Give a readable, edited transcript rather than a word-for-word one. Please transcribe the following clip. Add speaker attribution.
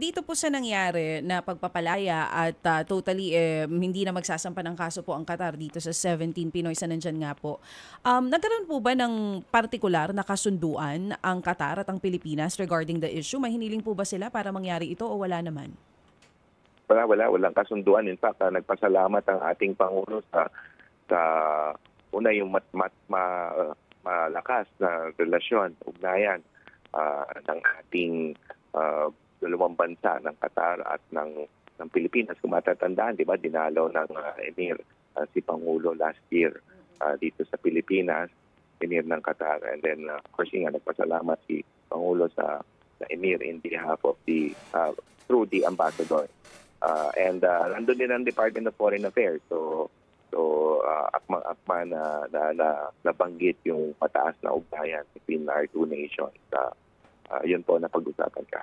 Speaker 1: Dito po sa nangyari na pagpapalaya at totally hindi na magsasampa ng kaso po ang Qatar dito sa 17 Pinoy sa nandyan nga po. Nagkaroon po ba ng partikular na kasunduan ang Qatar at ang Pilipinas regarding the issue? May hiniling po ba sila para mangyari ito o wala naman?
Speaker 2: Walang kasunduan. In fact, nagpasalamat ang ating Pangulo sa una yung malakas na relasyon, ugnayan ng ating dalawang bansa, ng Qatar at ng Pilipinas. Kung matatandaan, di ba, dinalaw ng Emir si Pangulo last year dito sa Pilipinas, Emir ng Qatar. And then, of course, nagpasalamat si Pangulo sa Emir in behalf of through the ambassador. And nandun din ang Department of Foreign Affairs. So akma na nabanggit yung mataas na ugnayan between our two nations. Yun po na pag-usapan ka.